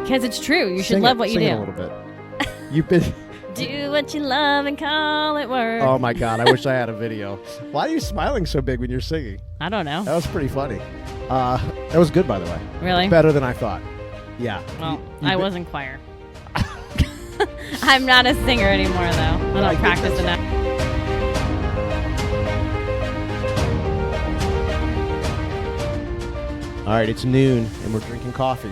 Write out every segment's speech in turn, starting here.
Because it's true. You should Sing love it, what you sing do. it a little bit. You've been... Do what you love and call it work. Oh, my God. I wish I had a video. Why are you smiling so big when you're singing? I don't know. That was pretty funny. That was good, by the way. Really? Better than I thought. Yeah. Well, I was in choir. I'm not a singer anymore, though. I don't practice enough. All right, it's noon, and we're drinking coffee.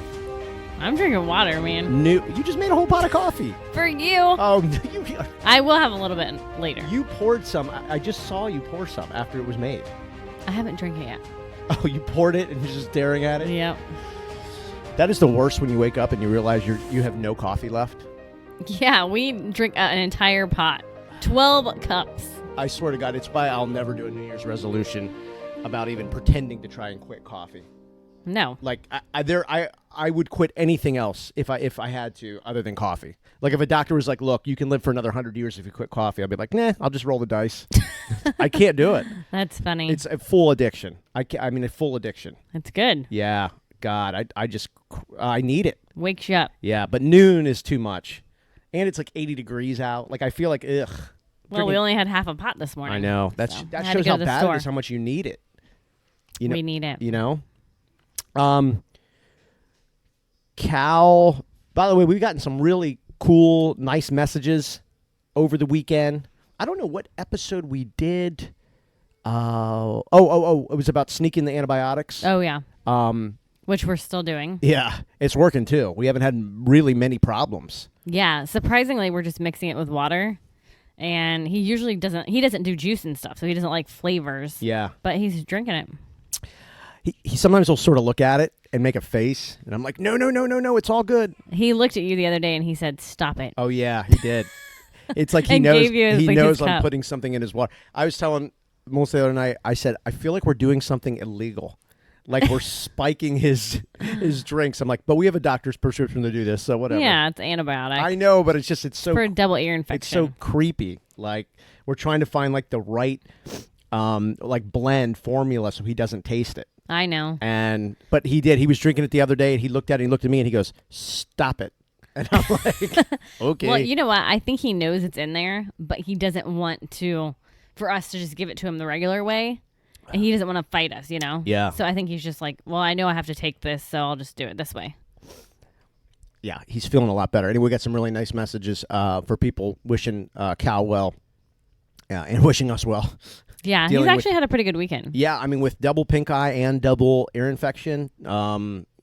I'm drinking water, man. You just made a whole pot of coffee. For you. Oh, I will have a little bit later. You poured some. I just saw you pour some after it was made. I haven't drank it yet. Oh, you poured it and you're just staring at it? Yep. That is the worst when you wake up and you realize you have no coffee left. Yeah, we drink an entire pot. 12 cups. I swear to God, it's why I'll never do a New Year's resolution about even pretending to try and quit coffee. No. Like I would quit anything else if I had to other than coffee. Like if a doctor was like, "Look, you can live for another 100 years if you quit coffee," I'd be like, "Nah, I'll just roll the dice." I can't do it. That's funny. It's a full addiction. I mean a full addiction. That's good. Yeah. God, I need it. Wakes you up. Yeah, but noon is too much. And it's like 80 degrees out. Like I feel like ugh. Well, we only had half a pot this morning. I know. That shows how bad it is, how much you need it. You know, we need it. You know? Cal, by the way, we've gotten some really cool, nice messages over the weekend. I don't know what episode we did. It was about sneaking the antibiotics. Oh, yeah. Which we're still doing. Yeah, it's working too. We haven't had really many problems. Yeah, surprisingly, we're just mixing it with water. And he usually doesn't do juice and stuff, so he doesn't like flavors. Yeah. But he's drinking it. He sometimes will sort of look at it and make a face, and I'm like, no, it's all good. He looked at you the other day and he said, "Stop it." Oh yeah, he did. It's like he And knows gave you, he like, knows his I'm cup. putting something in his water. I was telling Melissa the other night, I said, I feel like we're doing something illegal. Like we're spiking his drinks. I'm like, but we have a doctor's prescription to do this, so whatever. Yeah, it's antibiotic. I know, but it's so for a double ear infection. It's so creepy. Like we're trying to find like the right like blend formula so he doesn't taste it. I know. But he did. He was drinking it the other day, and he looked at it, and he looked at me, and he goes, "Stop it." And I'm like, okay. Well, you know what? I think he knows it's in there, but he doesn't want for us to just give it to him the regular way. And he doesn't want to fight us, you know? Yeah. So I think he's just like, well, I know I have to take this, so I'll just do it this way. Yeah, he's feeling a lot better. Anyway, we got some really nice messages for people wishing Cal well and wishing us well. Yeah, he's actually had a pretty good weekend. Yeah, I mean, with double pink eye and double ear infection,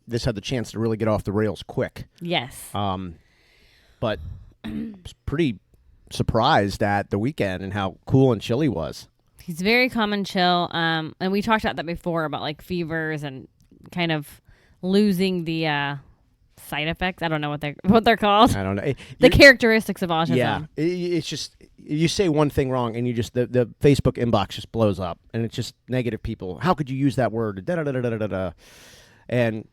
this had the chance to really get off the rails quick. Yes. But pretty surprised at the weekend and how cool and chill he was. He's very calm and chill. And we talked about that before about like fevers and kind of losing the side effects. I don't know what they're called. I don't know. The characteristics of autism. Yeah, it's just you say one thing wrong and you just the Facebook inbox just blows up and it's just negative people. How could you use that word? Da da da da da da. And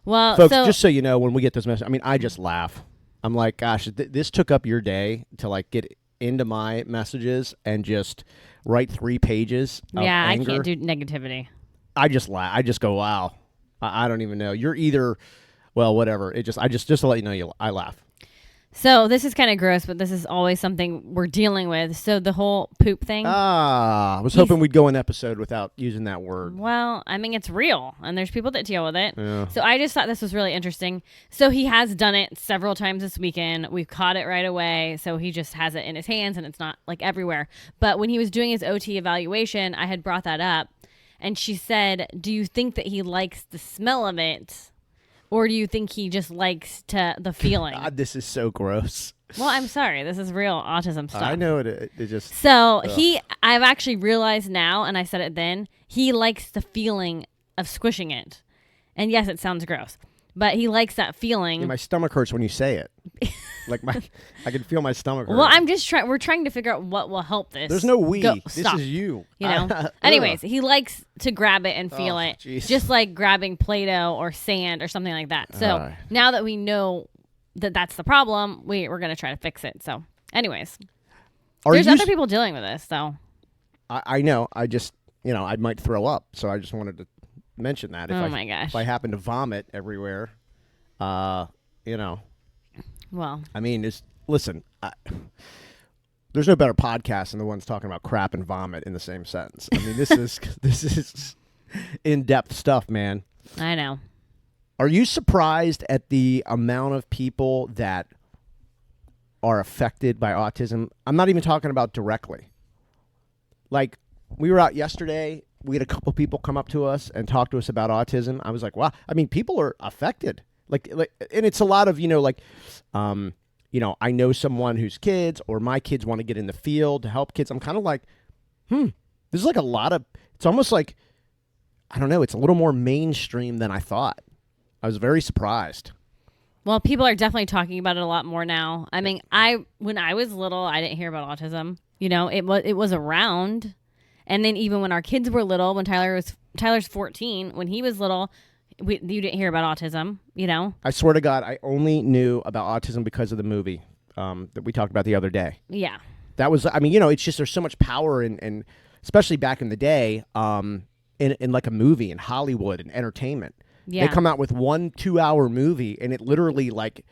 well, folks, just so you know, when we get this message, I mean, I just laugh. I'm like, gosh, this took up your day to like get into my messages and just write 3 pages of anger. I can't do negativity. I just laugh. I just go, wow. I don't even know. You're either, well, whatever. Just to let you know, I laugh. So this is kind of gross, but this is always something we're dealing with. So the whole poop thing. I was hoping we'd go an episode without using that word. Well, I mean, it's real, and there's people that deal with it. Yeah. So I just thought this was really interesting. So he has done it several times this weekend. We've caught it right away. So he just has it in his hands, and it's not like everywhere. But when he was doing his OT evaluation, I had brought that up, and she said, "Do you think that he likes the smell of it? Or do you think he just likes the feeling?" God, this is so gross. Well, I'm sorry. This is real autism stuff. I know it just... So I've actually realized now, and I said it then, he likes the feeling of squishing it. And yes, it sounds gross, but he likes that feeling. Yeah, my stomach hurts when you say it. Like I can feel my stomach hurt. Well, I'm just we're trying to figure out what will help this. There's no we. This Stop. is you. You know? Anyways, he likes to grab it and feel it. Geez. Just like grabbing Play-Doh or sand or something like that. So now that we know that that's the problem, we're going to try to fix it. So anyways, there's other people dealing with this. So I know. I just, I might throw up. So I just wanted to mention that. Oh my gosh. If I happen to vomit everywhere, you know. Well, I mean, listen, there's no better podcast than the ones talking about crap and vomit in the same sentence. I mean, this is in-depth stuff, man. I know. Are you surprised at the amount of people that are affected by autism? I'm not even talking about directly. Like, we were out yesterday. We had a couple people come up to us and talk to us about autism. I was like, wow. I mean, people are affected. Like, and it's a lot of, I know someone whose kids or my kids want to get in the field to help kids. I'm kind of like, this is like a lot of, it's almost like, I don't know, it's a little more mainstream than I thought. I was very surprised. Well, people are definitely talking about it a lot more now. I mean, when I was little, I didn't hear about autism. It was around. And then even when our kids were little, when Tyler's 14, when he was little, you didn't hear about autism, I swear to God, I only knew about autism because of the movie that we talked about the other day. Yeah. That was, I mean, it's just there's so much power in especially back in the day, in like a movie in Hollywood and entertainment. Yeah. They come out with 1-2 hour movie and it literally like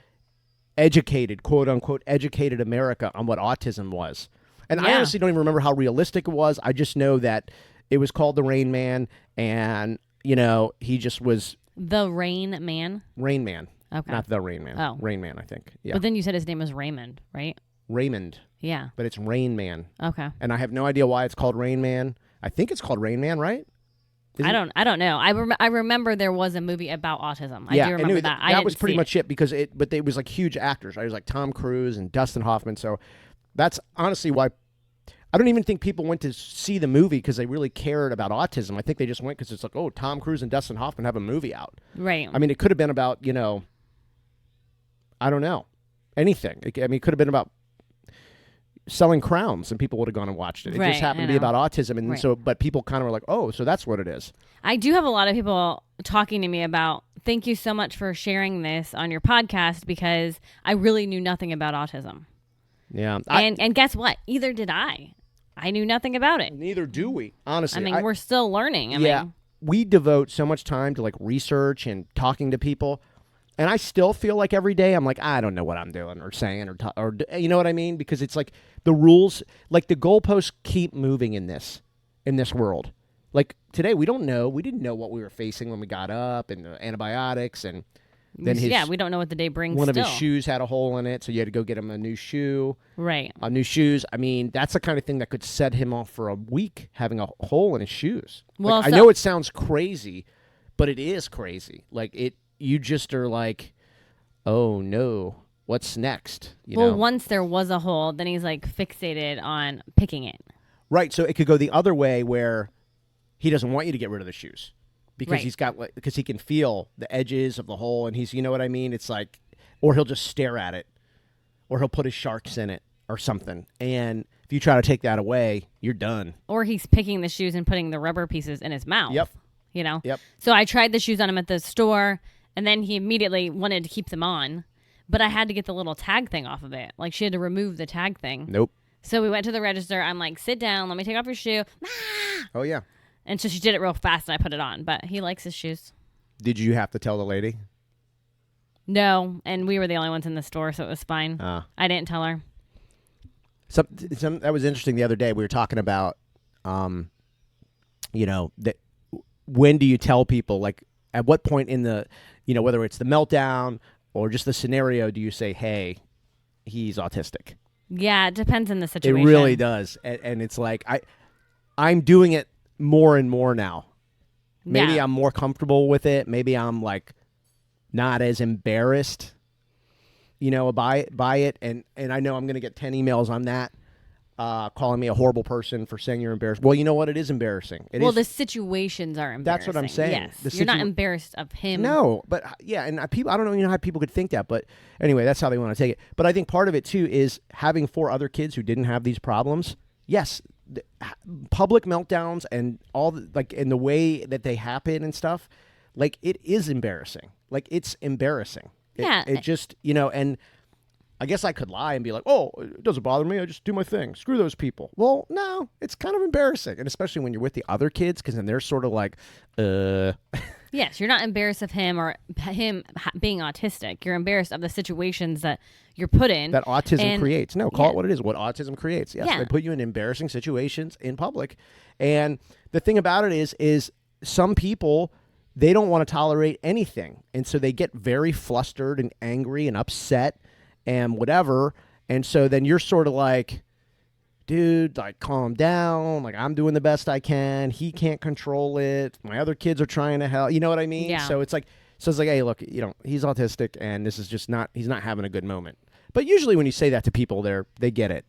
educated, quote unquote, educated America on what autism was. And I honestly don't even remember how realistic it was. I just know that it was called The Rain Man, and he just was The Rain Man. Rain Man. Okay. Not The Rain Man. Oh. Rain Man, I think. Yeah. But then you said his name was Raymond, right? Raymond. Yeah. But it's Rain Man. Okay. And I have no idea why it's called Rain Man. I think it's called Rain Man, right? I don't know. I remember there was a movie about autism. I do remember that. That was pretty much it because but they was like huge actors. Right? It was like Tom Cruise and Dustin Hoffman. So that's honestly why I don't even think people went to see the movie because they really cared about autism. I think they just went because it's like, oh, Tom Cruise and Dustin Hoffman have a movie out. Right. I mean, it could have been about, I don't know, anything. It could have been about selling crowns and people would have gone and watched it. It just happened to be about autism. And but people kind of were like, oh, so that's what it is. I do have a lot of people talking to me about, thank you so much for sharing this on your podcast because I really knew nothing about autism. Yeah. And guess what? Either did I. I knew nothing about it. Neither do we, honestly. I mean, we're still learning. We devote so much time to like research and talking to people. And I still feel like every day I'm like, I don't know what I'm doing or saying or you know what I mean? Because it's like the rules, like the goalposts keep moving in this world. Like today, we don't know. We didn't know what we were facing when we got up and antibiotics and then we don't know what the day brings. One of his shoes had a hole in it, so you had to go get him a new shoe. Right. New shoes. I mean, that's the kind of thing that could set him off for a week, having a hole in his shoes. Well, I know it sounds crazy, but it is crazy. Like you just are like, oh no, what's next? Once there was a hole, then he's like fixated on picking it. Right. So it could go the other way where he doesn't want you to get rid of the shoes. Because because he can feel the edges of the hole, and he's, you know what I mean? It's like, or he'll just stare at it, or he'll put his sharks in it, or something. And if you try to take that away, you're done. Or he's picking the shoes and putting the rubber pieces in his mouth. Yep. Yep. So I tried the shoes on him at the store, and then he immediately wanted to keep them on, but I had to get the little tag thing off of it. Like she had to remove the tag thing. Nope. So we went to the register. I'm like, sit down. Let me take off your shoe. Oh yeah. And so she did it real fast, and I put it on. But he likes his shoes. Did you have to tell the lady? No, and we were the only ones in the store, so it was fine. I didn't tell her. That was interesting the other day. We were talking about, that when do you tell people, like, at what point in the, whether it's the meltdown or just the scenario, do you say, hey, he's autistic? Yeah, it depends on the situation. It really does. And it's like, I'm doing it more and more now. Maybe I'm more comfortable with it. Maybe I'm like not as embarrassed, by it. And I know I'm going to get 10 emails on that, calling me a horrible person for saying you're embarrassed. Well, you know what? It is embarrassing. The situations are embarrassing. That's what I'm saying. Yes. You're not embarrassed of him. No, but yeah. And people, I don't know, how people could think that, but anyway, that's how they want to take it. But I think part of it too is having 4 other kids who didn't have these problems. Yes. Public meltdowns and all and the way that they happen and stuff, like it is embarrassing. Like it's embarrassing. Yeah. It just, and I guess I could lie and be like, oh, it doesn't bother me. I just do my thing. Screw those people. Well, no, it's kind of embarrassing. And especially when you're with the other kids, because then they're sort of like, Yes, you're not embarrassed of him or him being autistic. You're embarrassed of the situations that you're put in. That autism creates. No, call yeah. it what it is. What autism creates. Yes, Yeah. they put you in embarrassing situations in public. And the thing about it is some people, they don't want to tolerate anything. And so they get very flustered and angry and upset and whatever. And so then you're sort of like, dude, like, calm down. Like, I'm doing the best I can. He can't control it. My other kids are trying to help. You know what I mean? Yeah. So it's like, hey, look, he's autistic, and this is just he's not having a good moment. But usually when you say that to people, they get it,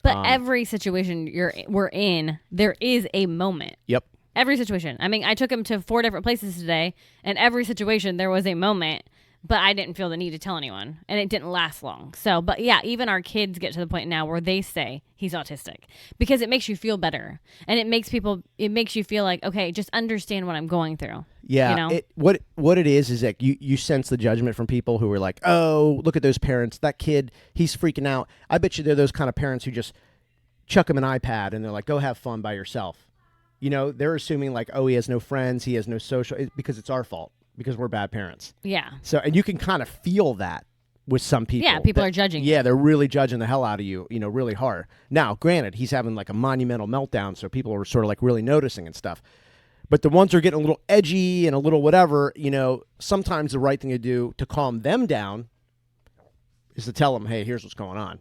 But every situation we're in, there is a moment. Yep. Every situation. I mean, I took him to 4 different places today, and every situation there was a moment, but I didn't feel the need to tell anyone, and it didn't last long. So, but yeah, even our kids get to the point now where they say he's autistic because it makes you feel better, and it makes you feel like, okay, just understand what I'm going through. Yeah. What it is that you sense the judgment from people who are like, oh, look at those parents. That kid, he's freaking out. I bet you they're those kind of parents who just chuck him an iPad and they're like, go have fun by yourself. They're assuming like, oh, he has no friends, he has no social, because it's our fault. Because we're bad parents. Yeah. So, and you can kind of feel that with some people. Yeah, people are judging. Yeah, they're really judging the hell out of you, really hard. Now, granted, he's having like a monumental meltdown, so people are sort of like really noticing and stuff. But the ones who are getting a little edgy and a little whatever, sometimes the right thing to do to calm them down is to tell them, hey, here's what's going on.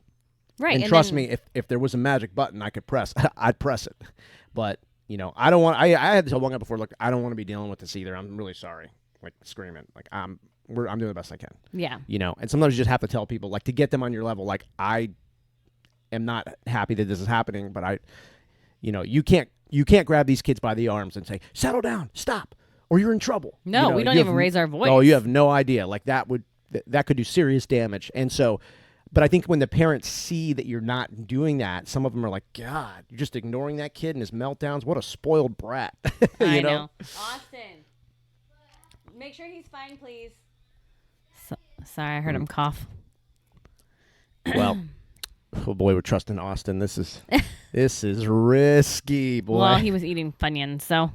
Right. And trust me, if there was a magic button I could press, I'd press it. But, I don't want, I had to tell one guy before, look, I don't want to be dealing with this either. I'm really sorry. Like screaming, like I'm doing the best I can. Yeah. And sometimes you just have to tell people, like, to get them on your level. Like, I am not happy that this is happening, but you can't grab these kids by the arms and say, settle down, stop, or you're in trouble. No, we don't even raise our voice. Oh, you have no idea. Like that could do serious damage. And so, but I think when the parents see that you're not doing that, some of them are like, God, you're just ignoring that kid and his meltdowns. What a spoiled brat. I know. Austin. Make sure he's fine, please. Sorry, I heard him cough. Well, oh boy, we're trusting Austin. This is risky, boy. Well, he was eating Funyuns, so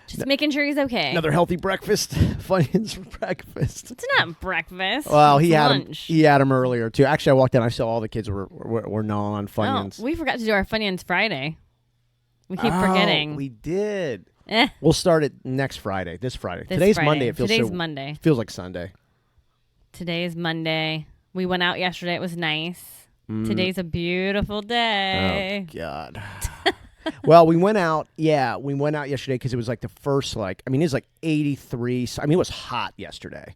just making sure he's okay. Another healthy breakfast. Funyuns for breakfast. It's not breakfast. Well, it's he lunch. had him earlier too. Actually, I walked in. I saw all the kids were gnawing on Funyuns. Oh, we forgot to do our Funyuns Friday. We keep forgetting. We did. We'll start it next Friday. This Friday. Today's Monday. It feels Monday. Feels like Sunday. Today is Monday. We went out yesterday. It was nice. Today's a beautiful day. Oh God. Well, we went out. Yeah, we went out yesterday because it was like the first. It was like 83. I mean, it was hot yesterday,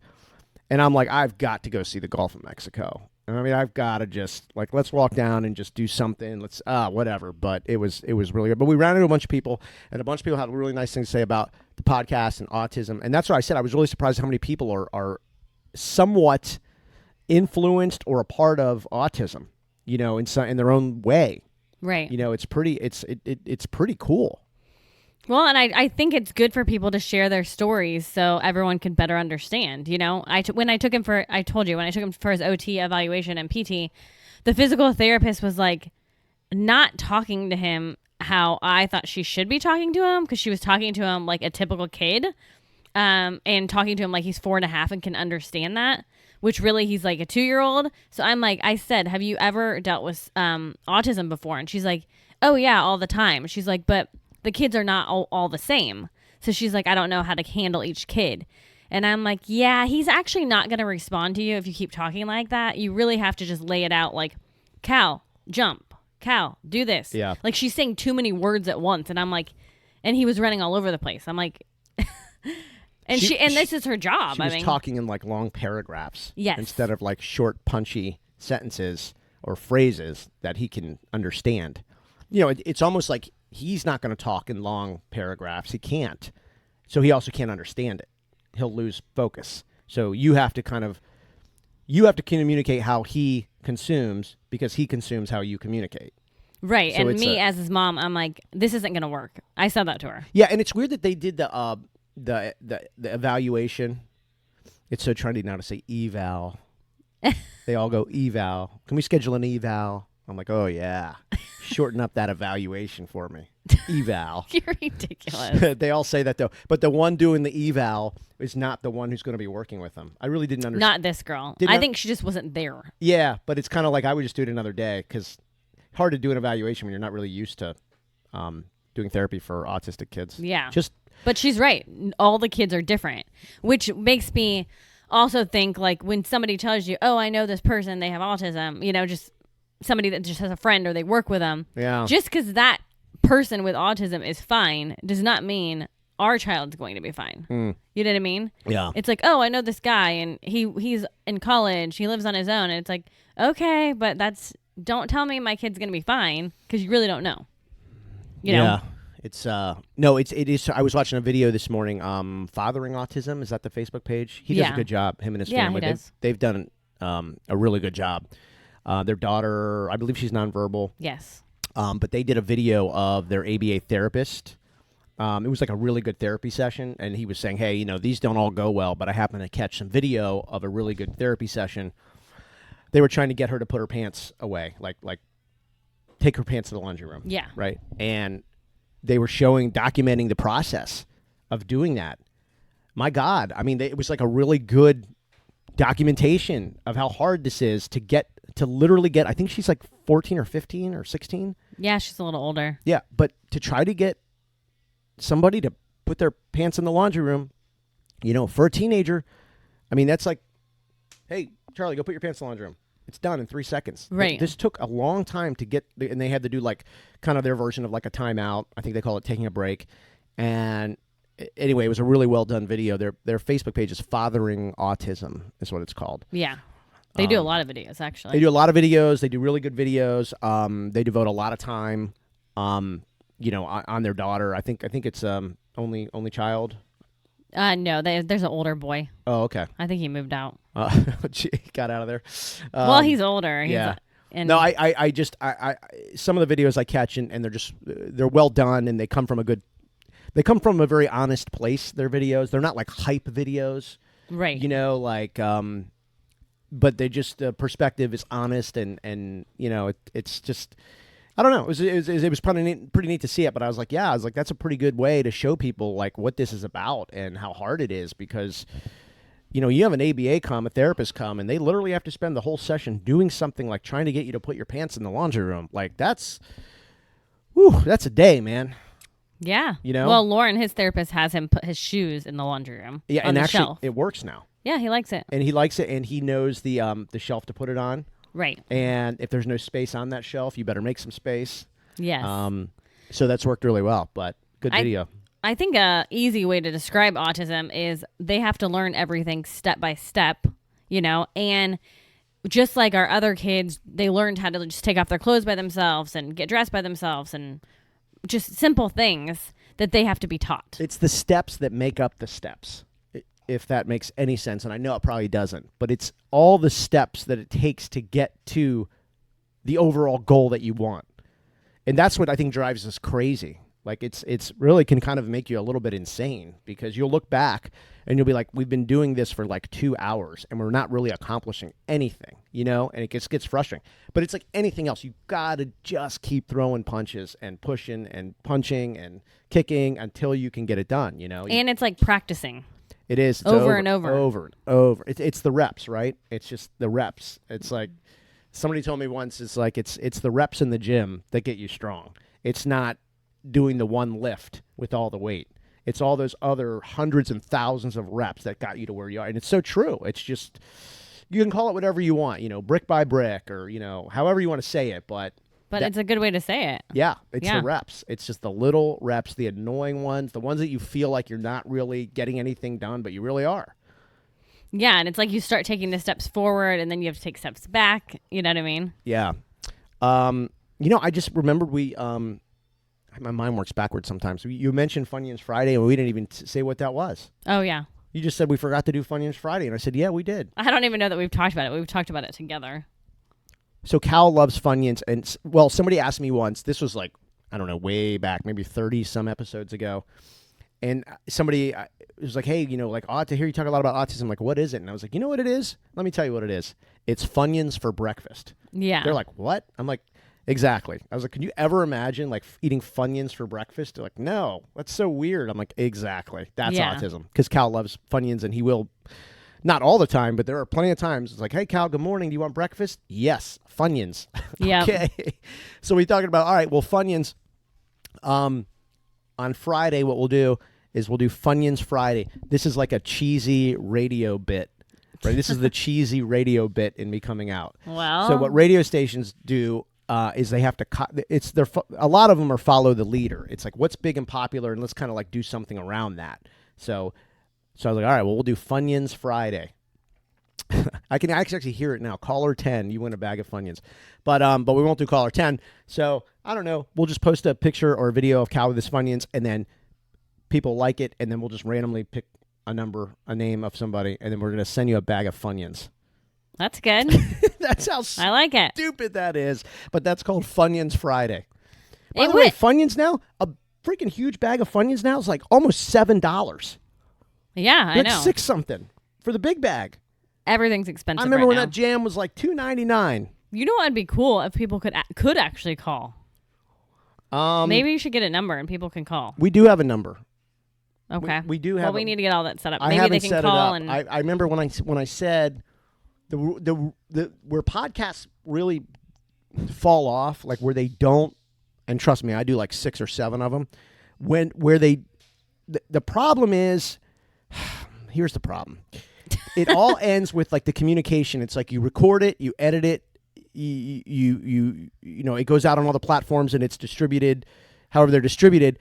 and I'm like, I've got to go see the Gulf of Mexico. I mean, I've got to just let's walk down and just do something. Let's whatever. But it was really good. But we ran into a bunch of people, and a bunch of people had really nice things to say about the podcast and autism. And that's what I said. I was really surprised how many people are somewhat influenced or a part of autism. In their own way. Right. It's pretty cool. Well, and I think it's good for people to share their stories so everyone can better understand. When I took him for his OT evaluation and PT, the physical therapist was like not talking to him how I thought she should be talking to him, because she was talking to him like a typical kid, and talking to him like he's 4.5 and can understand that, which really he's like a 2-year-old. So I'm like, I said, have you ever dealt with autism before? And she's like, oh yeah, all the time. She's like, but the kids are not all the same. So she's like, I don't know how to handle each kid. And I'm like, yeah, he's actually not going to respond to you if you keep talking like that. You really have to just lay it out like, Cal, jump. Cal, do this. Yeah. Like she's saying too many words at once. And I'm like, and he was running all over the place. I'm like, and this is her job. She was talking in like long paragraphs. Yes. Instead of like short, punchy sentences or phrases that he can understand. It's almost like he's not going to talk in long paragraphs. He can't. So he also can't understand it. He'll lose focus. So you have to communicate how he consumes, because he consumes how you communicate. Right. So and me as his mom, I'm like, this isn't going to work. I said that to her. Yeah. And it's weird that they did the evaluation. It's so trendy now to say eval. They all go, eval. Can we schedule an eval? I'm like, oh, yeah. Shorten up that evaluation for me. Eval. You're ridiculous. They all say that, though. But the one doing the eval is not the one who's going to be working with them. I really didn't understand. Not this girl. Didn't I think she just wasn't there. Yeah, but it's kind of like I would just do it another day because hard to do an evaluation when you're not really used to doing therapy for autistic kids. Yeah. Just But she's right. All the kids are different, which makes me also think like when somebody tells you, oh, I know this person, they have autism, just somebody that just has a friend or they work with them. Yeah. Just because that person with autism is fine does not mean our child's going to be fine. You know what I mean? Yeah. It's like, oh, I know this guy and he's in college. He lives on his own. And it's like, okay, but don't tell me my kid's going to be fine because you really don't know. You know? Yeah. It's it is. I was watching a video this morning. Fathering Autism, is that the Facebook page? He does a good job. Him and his family. He does. They've done a really good job. Their daughter, I believe she's nonverbal. Yes. But they did a video of their ABA therapist. It was like a really good therapy session, and he was saying, hey, these don't all go well, but I happened to catch some video of a really good therapy session. They were trying to get her to put her pants away, like take her pants to the laundry room. Yeah. Right? And they were documenting the process of doing that. My God. I mean, it was like a really good documentation of how hard this is to literally get, I think she's like 14 or 15 or 16. Yeah, she's a little older. Yeah, but to try to get somebody to put their pants in the laundry room, for a teenager, I mean, that's like, hey, Charlie, go put your pants in the laundry room. It's done in 3 seconds. Right. This took a long time to get, and they had to do like kind of their version of like a timeout. I think they call it taking a break. And anyway, it was a really well done video. Their Facebook page is Fathering Autism, is what it's called. Yeah. They do a lot of videos, actually. They do a lot of videos. They do really good videos. They devote a lot of time, on their daughter. I think it's only child. No, there's an older boy. Oh, okay. I think he moved out. He got out of there. Well, he's older. Yeah. No, I just some of the videos I catch and they're well done and they come from a very honest place. Their videos, they're not like hype videos, right? But they just the perspective is honest and it's just. I don't know. It was pretty neat to see it, but I was like, that's a pretty good way to show people like what this is about and how hard it is because, you have an ABA a therapist come, and they literally have to spend the whole session doing something like trying to get you to put your pants in the laundry room. Like that's a day, man. Yeah. Well, Lauren, his therapist, has him put his shoes in the laundry room. Yeah, on and the actually, shelf. it works now. Yeah, he likes it. And he likes it, and he knows the shelf to put it on. Right. And if there's no space on that shelf, you better make some space. Yes. So that's worked really well, but good video. I think a easy way to describe autism is they have to learn everything step by step, and just like our other kids, they learned how to just take off their clothes by themselves and get dressed by themselves and just simple things that they have to be taught. It's the steps that make up the steps, if that makes any sense. And I know it probably doesn't, but it's all the steps that it takes to get to the overall goal that you want. And that's what I think drives us crazy. Like it's really can kind of make you a little bit insane because you'll look back and you'll be like, we've been doing this for like 2 hours and we're not really accomplishing anything, and it gets frustrating. But it's like anything else. You got to just keep throwing punches and pushing and punching and kicking until you can get it done, And it's like practicing. It is. It's over and over. Over and over. It's the reps, right? It's just the reps. It's like somebody told me once, it's like it's the reps in the gym that get you strong. It's not doing the one lift with all the weight. It's all those other hundreds and thousands of reps that got you to where you are. And it's so true. It's just, you can call it whatever you want, brick by brick or, however you want to say it. But it's a good way to say it. Yeah, it's the reps. It's just the little reps, the annoying ones, the ones that you feel like you're not really getting anything done, but you really are. Yeah, and it's like you start taking the steps forward and then you have to take steps back. You know what I mean? Yeah. I just remembered my mind works backwards sometimes. You mentioned Funyuns Friday, and we didn't even say what that was. Oh, yeah. You just said we forgot to do Funyuns Friday, and I said, yeah, we did. I don't even know that we've talked about it. We've talked about it together. So Cal loves Funyuns, and, somebody asked me once, this was like, I don't know, way back, maybe 30-some episodes ago, And somebody was like, hey, like, to hear you talk a lot about autism. I'm like, what is it? And I was like, you know what it is? Let me tell you what it is. It's Funyuns for breakfast. Yeah. They're like, what? I'm like, exactly. I was like, can you ever imagine like eating Funyuns for breakfast? They're like, no, that's so weird. I'm like, exactly. That's autism. Because Cal loves Funyuns, and he will, not all the time, but there are plenty of times. It's like, hey, Cal, good morning. Do you want breakfast? Yes. Funyuns. Yeah. Okay. So we're talking about, all right, well, Funyuns. On Friday, what we'll do is we'll do Funyuns Friday. This is like a cheesy radio bit. Right, this is the cheesy radio bit in me coming out. Well, so what radio stations do is they have to a lot of them are follow the leader. It's like what's big and popular, and let's kind of like do something around that. So I was like, all right, well, we'll do Funyuns Friday. I can actually hear it now. Caller 10, you win a bag of Funyuns, but we won't do caller 10. So I don't know. We'll just post a picture or a video of Cal with his Funyuns, and then people like it, and then we'll just randomly pick a name of somebody, and then we're going to send you a bag of Funyuns. That's good. That's how I like it. Stupid that is, but that's called Funyuns Friday. By the way, Funyuns now, a freaking huge bag of Funyuns now is like almost $7. Yeah, I know. $6 something for the big bag. Everything's expensive. I remember right when now. that jam was like $2.99. You know what'd be cool if people could actually call. Maybe you should get a number and people can call. We do have a number. Okay. We do have. Well, we need to get all that set up. I Maybe haven't they can set call it up. and. I remember when I said the where podcasts really fall off, like where they don't, and trust me, I do like 6 or 7 of them. The problem is, here's the problem. It all ends with like the communication. It's like you record it, you edit it, you it goes out on all the platforms and it's distributed, however they're distributed.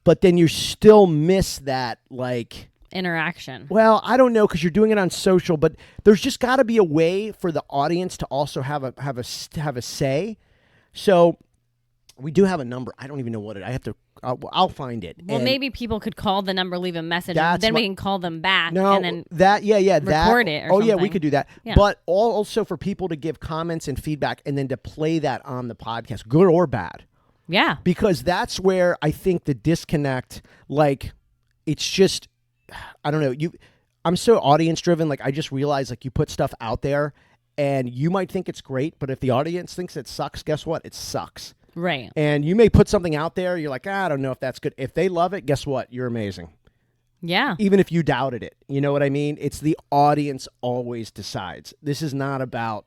But then you still miss that like interaction. Well, I don't know because you're doing it on social, but there's just got to be a way for the audience to also have a say. So we do have a number. I don't even know what it. I have to. I'll find it. Well, maybe people could call the number, leave a message, and then we can call them back. No, and then record it. Or something. something. Yeah, we could do that. Yeah. But also for people to give comments and feedback, and then to play that on the podcast, good or bad. Yeah, because that's where I think the disconnect. Like, it's just, I don't know. I'm so audience driven. Like, I just realized like you put stuff out there, and you might think it's great, but if the audience thinks it sucks, guess what? It sucks. Right. And you may put something out there, you're like, I don't know if that's good. If they love it, guess what? You're amazing. Yeah. Even if you doubted it. You know what I mean? It's the audience always decides. This is not about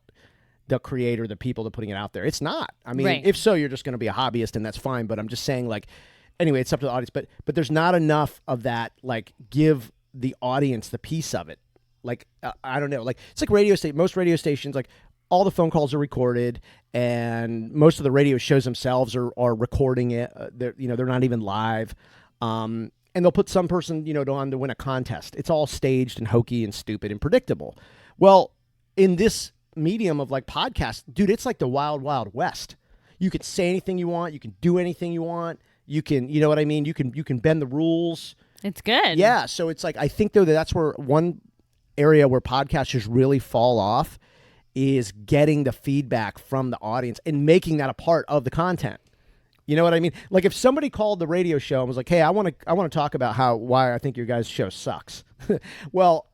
the creator, the people that are putting it out there. It's not. I mean, right. If so, you're just going to be a hobbyist, and that's fine. But I'm just saying, like, anyway, it's up to the audience. But there's not enough of that, like, give the audience the piece of it. Like, I don't know. Like, it's like most radio stations, like, all the phone calls are recorded, and most of the radio shows themselves are recording it. They're not even live, and they'll put some person on to win a contest. It's all staged and hokey and stupid and predictable. Well, in this medium of like podcasts, dude, it's like the wild, wild west. You can say anything you want. You can do anything you want. You can, you know what I mean? You can bend the rules. It's good. Yeah. So it's like I think though that's where one area where podcasters really fall off is getting the feedback from the audience and making that a part of the content. You know what I mean? Like if somebody called the radio show and was like, "Hey, I want to talk about why I think your guys' show sucks." Well,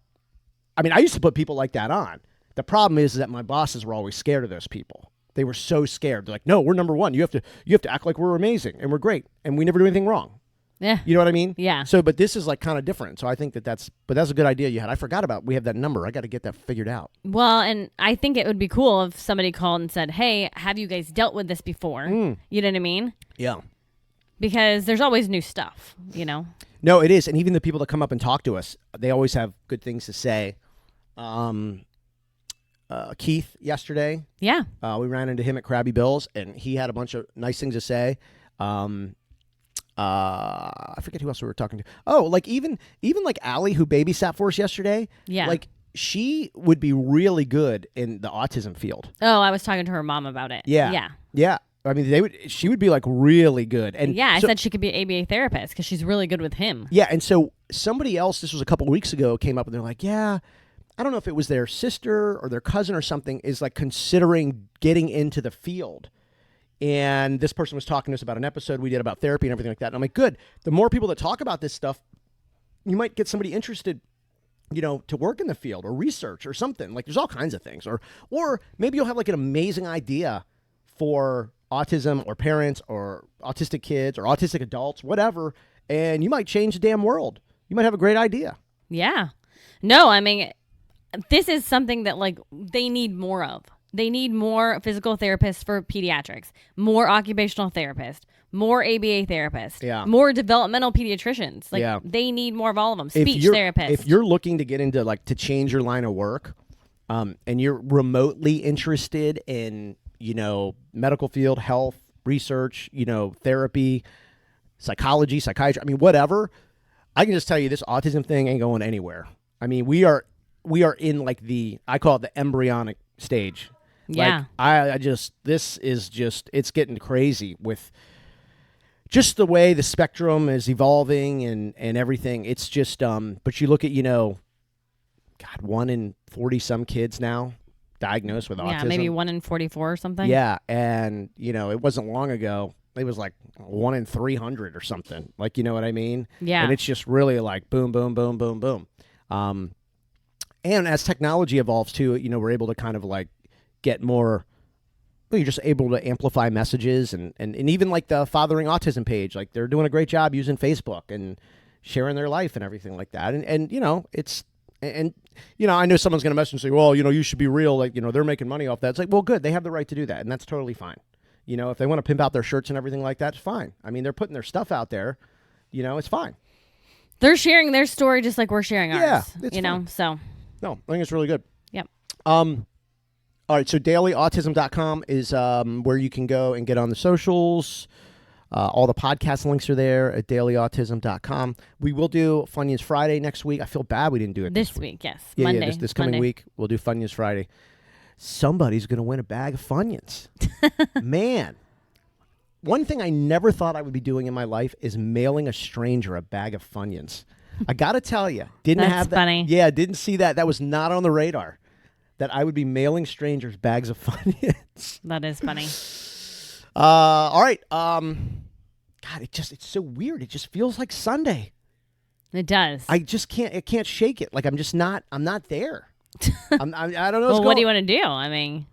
I mean, I used to put people like that on. The problem is that my bosses were always scared of those people. They were so scared. They're like, "No, we're number one. You have to act like we're amazing and we're great and we never do anything wrong." Yeah. You know what I mean? Yeah. So, but this is like kind of different. So I think that's a good idea you had. I forgot about, we have that number. I got to get that figured out. Well, and I think it would be cool if somebody called and said, "Hey, have you guys dealt with this before?" You know what I mean? Yeah. Because there's always new stuff, No, it is. And even the people that come up and talk to us, they always have good things to say. Keith yesterday. Yeah. We ran into him at Krabby Bill's and he had a bunch of nice things to say. I forget who else we were talking to. Oh, like even like Allie, who babysat for us yesterday. Yeah. Like she would be really good in the autism field. Oh, I was talking to her mom about it. Yeah. Yeah. Yeah. I mean, she would be like really good. And yeah, I said she could be an ABA therapist because she's really good with him. Yeah. And so somebody else, this was a couple of weeks ago, came up and they're like, yeah, I don't know if it was their sister or their cousin or something is like considering getting into the field. And this person was talking to us about an episode we did about therapy and everything like that. And I'm like, good. The more people that talk about this stuff, you might get somebody interested, to work in the field or research or something. Like there's all kinds of things. Or maybe you'll have like an amazing idea for autism or parents or autistic kids or autistic adults, whatever, and you might change the damn world. You might have a great idea. Yeah. No, I mean, this is something that like they need more of. They need more physical therapists for pediatrics, more occupational therapists, more ABA therapists, more developmental pediatricians. Like they need more of all of them. Speech therapists. If you're looking to get into like to change your line of work, and you're remotely interested in, medical field, health, research, therapy, psychology, psychiatry, I mean, whatever, I can just tell you this autism thing ain't going anywhere. I mean, we are in like I call it the embryonic stage. Yeah. Like this is just, it's getting crazy with just the way the spectrum is evolving and everything. It's just, but you look at, 1 in 40 some kids now diagnosed with autism. Yeah, maybe 1 in 44 or something. Yeah. And, it wasn't long ago. It was like 1 in 300 or something. Like, you know what I mean? Yeah. And it's just really like boom, boom, boom, boom, boom. And as technology evolves too, we're able to kind of like get more, you're just able to amplify messages and even like the Fathering Autism page, like they're doing a great job using Facebook and sharing their life and everything like that. And I know someone's going to message and say, well, you should be real. Like, they're making money off that. It's like, well, good. They have the right to do that. And that's totally fine. If they want to pimp out their shirts and everything like that, it's fine. I mean, they're putting their stuff out there, it's fine. They're sharing their story just like we're sharing ours. Yeah, it's fine. So. No, I think it's really good. Yep. All right, so dailyautism.com is where you can go and get on the socials. All the podcast links are there at dailyautism.com. We will do Funyuns Friday next week. I feel bad we didn't do it this week. Yes, yeah, Monday. Yeah, this coming week, we'll do Funyuns Friday. Somebody's going to win a bag of Funyuns. Man. One thing I never thought I would be doing in my life is mailing a stranger a bag of Funyuns. I got to tell you, didn't have that. Funny. Yeah, didn't see that. That was not on the radar. That I would be mailing strangers bags of Funyuns. That is funny. All right. God, it's so weird. It just feels like Sunday. It does. I can't shake it. Like I'm not there. I don't know. Well, what do you want to do? I mean.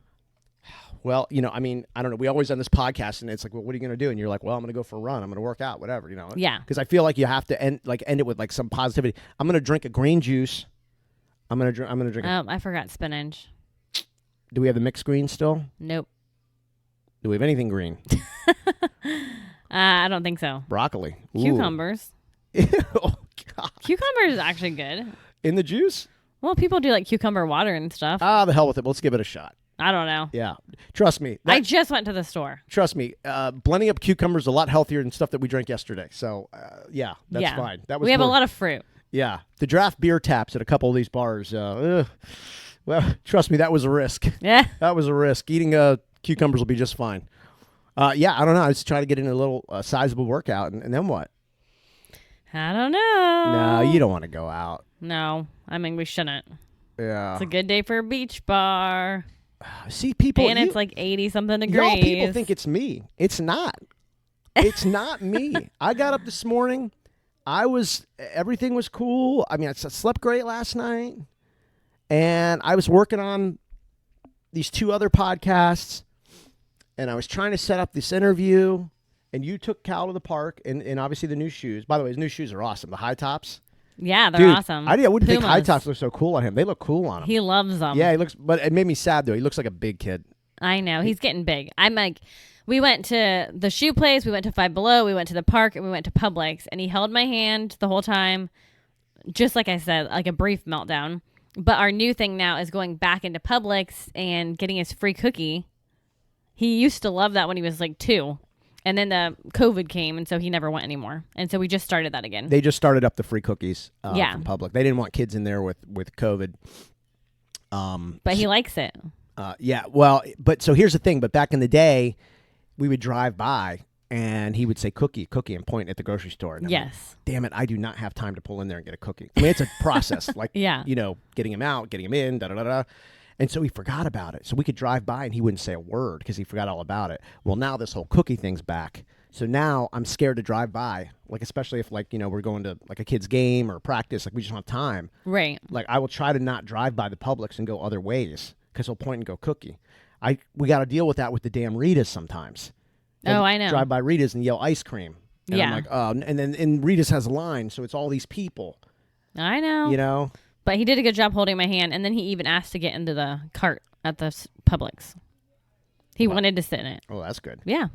Well, I don't know. We always on this podcast, and it's like, well, what are you going to do? And you're like, well, I'm going to go for a run. I'm going to work out, whatever, Yeah. Because I feel like you have to end it with like some positivity. I'm going to drink a green juice. I'm going to drink. Oh, I forgot spinach. Do we have the mixed green still? Nope. Do we have anything green? I don't think so. Broccoli. Ooh. Cucumbers. Oh, God. Cucumber is actually good. In the juice? Well, people do like cucumber water and stuff. The hell with it. Let's give it a shot. I don't know. Yeah. Trust me. I just went to the store. Trust me. Blending up cucumbers is a lot healthier than stuff that we drank yesterday. So, yeah, that's fine. We have a lot of fruit. Yeah. The draft beer taps at a couple of these bars. Well, trust me, that was a risk. Yeah. That was a risk. Eating cucumbers will be just fine. Yeah, I don't know. I was trying to get in a little sizable workout, and then what? I don't know. No, you don't want to go out. No. I mean, we shouldn't. Yeah. It's a good day for a beach bar. See, people... And it's like 80-something degrees. Y'all people think it's me. It's not. It's not me. I got up this morning. Everything was cool. I mean, I slept great last night. And I was working on these 2 other podcasts. And I was trying to set up this interview. And you took Cal to the park. And obviously the new shoes. By the way, his new shoes are awesome. The high tops. Yeah, they're Dude, awesome. I wouldn't think Pumas. high tops look so cool on him. They look cool on him. He loves them. Yeah, he looks. But it made me sad though. He looks like a big kid. I know. He's getting big. I'm like, we went to the shoe place. We went to Five Below. We went to the park, and we went to Publix. And he held my hand the whole time, just like I said, like a brief meltdown. But our new thing now is going back into Publix and getting his free cookie. He used to love that when he was like 2. And then the COVID came, and so he never went anymore. And so we just started that again. They just started up the free cookies from Public. They didn't want kids in there with COVID. But he likes it. Yeah, well, but so here's the thing. But back in the day, we would drive by, and he would say, cookie, and point at the grocery store. And Yes. like, damn it, I do not have time to pull in there and get a cookie. I mean, it's a process. Like, Yeah. Getting him out, getting him in, da-da-da-da. And so he forgot about it. So we could drive by and he wouldn't say a word because he forgot all about it. Well, now this whole cookie thing's back. So now I'm scared to drive by, like especially if like, we're going to like a kid's game or practice, like we just don't have time. Right. Like I will try to not drive by the Publix and go other ways because he'll point and go cookie. We got to deal with that with the damn Ritas sometimes. Oh, I know. Drive by Ritas and yell ice cream. And Yeah. I'm like, oh, and then Ritas has a line, so it's all these people. I know. But he did a good job holding my hand, and then he even asked to get into the cart at the Publix. He wanted to sit in it. Oh, that's good. Yeah.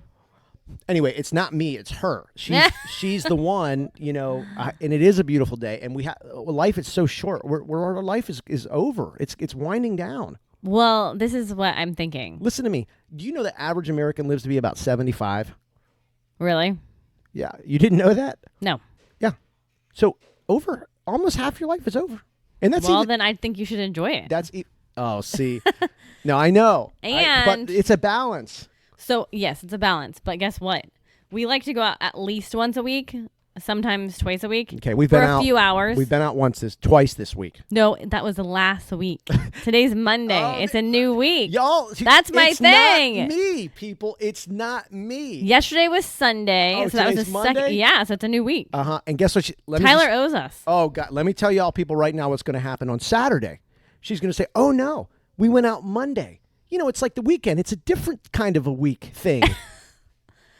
Anyway, it's not me; it's her. She's the one, and it is a beautiful day. And life is so short. Our life is over. It's winding down. Well, this is what I'm thinking. Listen to me. Do you know the average American lives to be about 75? Really? Yeah, you didn't know that? No. Yeah. So almost half your life is over, and that's then I think you should enjoy it. Oh, see, no, I know, and but it's a balance. So yes, it's a balance. But guess what? We like to go out at least once a week, sometimes twice a week. Okay, we've been out for a few hours. We've been out twice this week. No, that was the last week. Today's Monday. It's a new week. Y'all, that's my thing. Not me, people. It's not me. Yesterday was Sunday, Oh, so that was the Monday? second. Yeah, so it's a new week. And guess what? Tyler owes us. Oh God, let me tell y'all, people, right now, what's going to happen on Saturday. She's going to say, "Oh no, we went out Monday." It's like the weekend. It's a different kind of a week thing.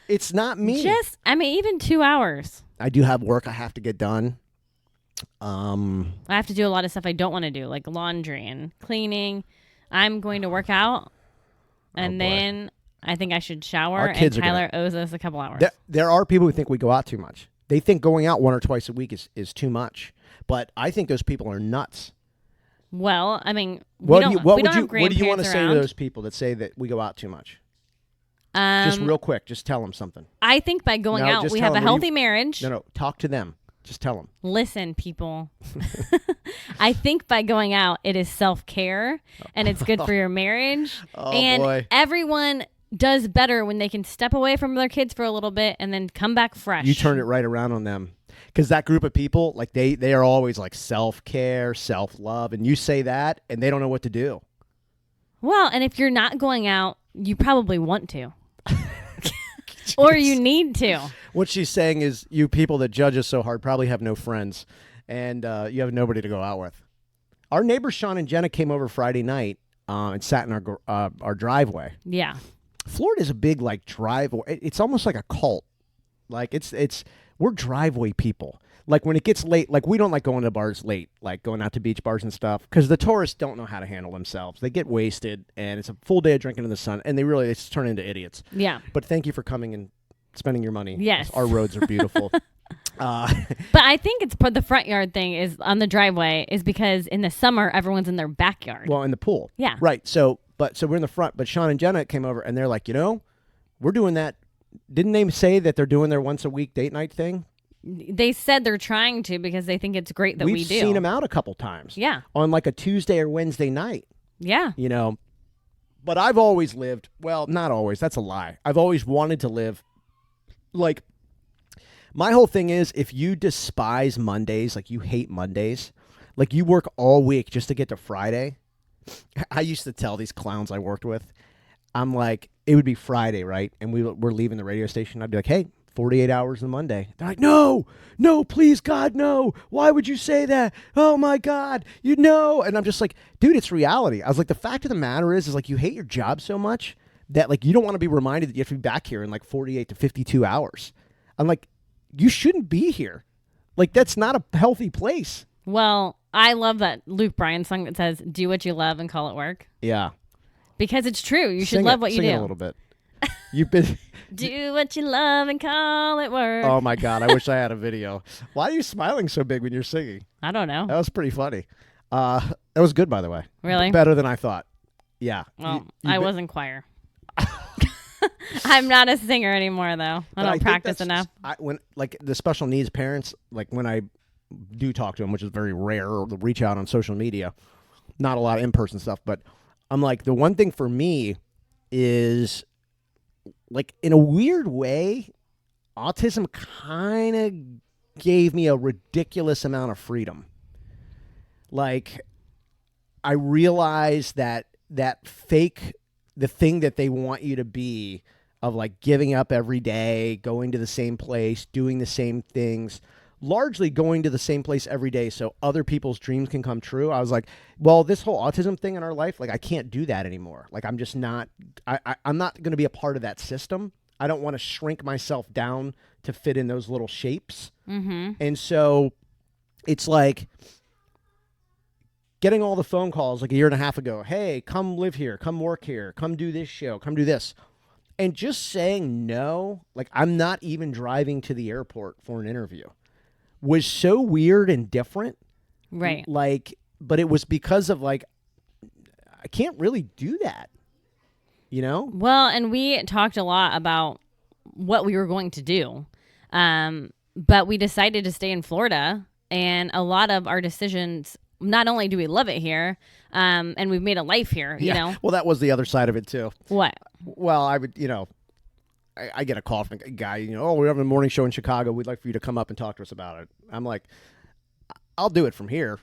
It's not me. Even 2 hours. I do have work I have to get done. I have to do a lot of stuff I don't want to do, like laundry and cleaning. I'm going to work out, and then I think I should shower. And Tyler owes us a couple hours. There are people who think we go out too much. They think going out 1 or twice a week is too much. But I think those people are nuts. Well, what do you want to say to around. those people that say that we go out too much? Just real quick, just tell them something. I think by going out, we have a healthy marriage. No, talk to them. Just tell them. Listen, people. I think by going out, it is self-care, and it's good for your marriage. Boy. Everyone does better when they can step away from their kids for a little bit and then come back fresh. You turn it right around on them. Because that group of people, like they are always like self-care, self-love, and you say that, and they don't know what to do. Well, and if you're not going out, you probably want to. Or you need to. What she's saying is you people that judge us so hard probably have no friends, and you have nobody to go out with. Our neighbors Sean and Jenna came over Friday night and sat in our driveway. Yeah. Florida's a big like driveway. It's almost like a cult. Like we're driveway people. Like when it gets late, like we don't like going to bars late, like going out to beach bars and stuff, because the tourists don't know how to handle themselves. They get wasted, and it's a full day of drinking in the sun, and they just turn into idiots. Yeah. But thank you for coming and spending your money. Yes. Our roads are beautiful. But I think it's the front yard thing is on the driveway is because in the summer, everyone's in their backyard. Well, in the pool. Yeah. Right. So we're in the front, but Sean and Jenna came over, and they're like, we're doing that. Didn't they say that they're doing their once a week date night thing? They said they're trying to because they think it's great that we do. We've seen them out a couple times. Yeah. On like a Tuesday or Wednesday night. Yeah. But I've always lived, well, not always, that's a lie. I've always wanted to live, like, my whole thing is if you despise Mondays, like you hate Mondays, like you work all week just to get to Friday. I used to tell these clowns I worked with, I'm like, it would be Friday, right? And we're leaving the radio station. I'd be like, hey, 48 hours on Monday. They're like, no, please, God, no. Why would you say that? Oh, my God, you know. And I'm just like, dude, it's reality. I was like, the fact of the matter is like you hate your job so much that like you don't want to be reminded that you have to be back here in like 48 to 52 hours. I'm like, you shouldn't be here. Like, that's not a healthy place. Well, I love that Luke Bryan song that says, do what you love and call it work. Yeah. Because it's true. You should love what you do. Sing it a little bit. You've been... Do what you love and call it work. Oh, my God. I wish I had a video. Why are you smiling so big when you're singing? I don't know. That was pretty funny. That was good, by the way. Really? Better than I thought. Yeah. Well, I was in choir. I'm not a singer anymore, though. I don't practice enough. When like the special needs parents, like when I do talk to them, which is very rare, or reach out on social media, not a lot of in-person stuff, but I'm like, the one thing for me is, like, in a weird way, autism kind of gave me a ridiculous amount of freedom. Like, I realized that the thing that they want you to be of like giving up every day, going to the same place, doing the same things, largely going to the same place every day so other people's dreams can come true. I was like, well, this whole autism thing in our life, like I can't do that anymore. Like I'm just not, I'm not going to be a part of that system. I don't want to shrink myself down to fit in those little shapes. Mm-hmm. And so it's like getting all the phone calls like a year and a half ago. Hey, come live here, come work here, come do this show, come do this. And just saying no, like I'm not even driving to the airport for an interview, was so weird and different. Right. Like, but it was because of like, I can't really do that, you know? Well, and we talked a lot about what we were going to do. But we decided to stay in Florida, and a lot of our decisions, not only do we love it here, and we've made a life here, you know? Well, that was the other side of it too. What? Well, I would, you know, I get a call from a guy, you know, oh, we're having a morning show in Chicago. We'd like for you to come up and talk to us about it. I'm like, I'll do it from here.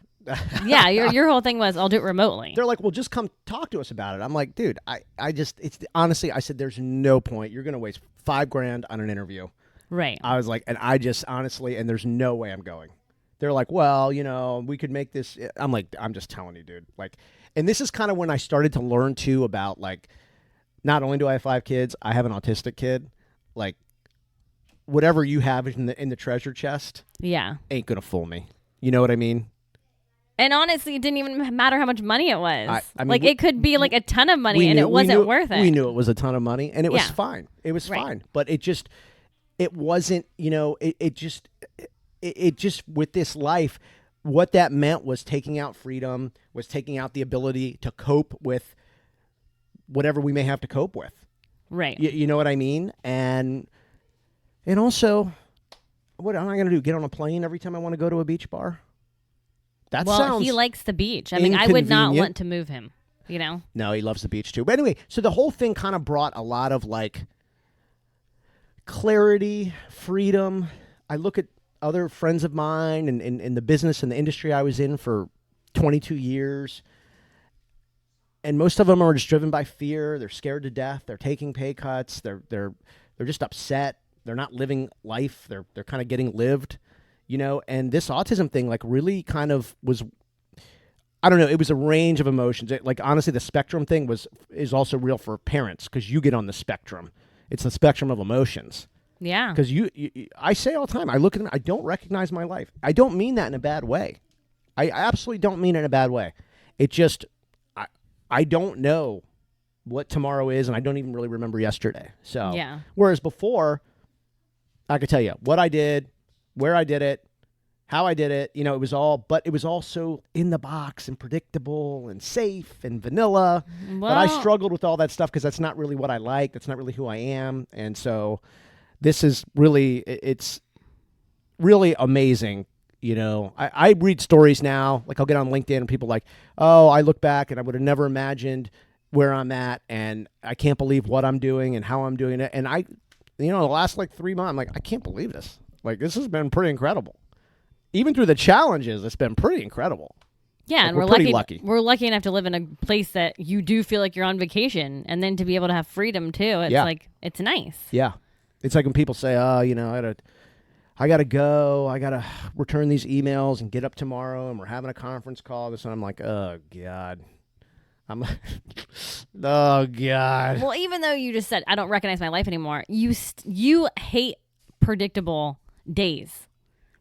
Yeah, your whole thing was, I'll do it remotely. They're like, well, just come talk to us about it. I'm like, dude, I just, it's honestly, I said, there's no point. You're going to waste $5,000 on an interview. Right. I was like, and I just honestly, and there's no way I'm going. They're like, well, you know, we could make this. I'm like, I'm just telling you, dude. Like, and this is kind of when I started to learn too about like, not only do I have 5 kids, I have an autistic kid. Like, whatever you have in the treasure chest, Yeah. ain't gonna fool me. You know what I mean? And honestly, it didn't even matter how much money it was. I mean, like, it could be like a ton of money, and it wasn't worth it. We knew it was a ton of money, and it was Yeah. fine. It was Right. fine. But it wasn't, you know, it just with this life, what that meant was taking out freedom, was taking out the ability to cope with whatever we may have to cope with. Right. You know what I mean? And also, what am I going to do? Get on a plane every time I want to go to a beach bar? That sounds he likes the beach. I mean, I would not inconvenient. want to move him, you know? No, he loves the beach too. But anyway, so the whole thing kind of brought a lot of like clarity, freedom. I look at other friends of mine and in the business and the industry I was in for 22 years. And most of them are just driven by fear. They're scared to death. They're taking pay cuts. They're just upset. They're not living life. They're kind of getting lived, you know. And this autism thing, like, really kind of was, I don't know. It was a range of emotions. Like, honestly, the spectrum thing is also real for parents because you get on the spectrum. It's the spectrum of emotions. Yeah. Because I say all the time, I look at them, I don't recognize my life. I don't mean that in a bad way. I absolutely don't mean it in a bad way. It just, I don't know what tomorrow is, and I don't even really remember yesterday. So, Yeah. Whereas before, I could tell you what I did, where I did it, how I did it. You know, it was all so in the box and predictable and safe and vanilla. Well, But I struggled with all that stuff because that's not really what I like. That's not really who I am. And so this is really, it's really amazing. You know, I read stories now, like I'll get on LinkedIn and people like, oh, I look back and I would have never imagined where I'm at. And I can't believe what I'm doing and how I'm doing it. And the last like 3 months, I'm like, I can't believe this. Like, this has been pretty incredible. Even through the challenges, it's been pretty incredible. Yeah, like, and we're pretty lucky. We're lucky enough to live in a place that you do feel like you're on vacation, and then to be able to have freedom too. It's like, it's nice. Yeah. It's like when people say, oh, you know, I gotta go. I gotta return these emails and get up tomorrow, and we're having a conference call. And I'm like, oh God, I'm like, oh God. Well, even though you just said I don't recognize my life anymore, you hate predictable days.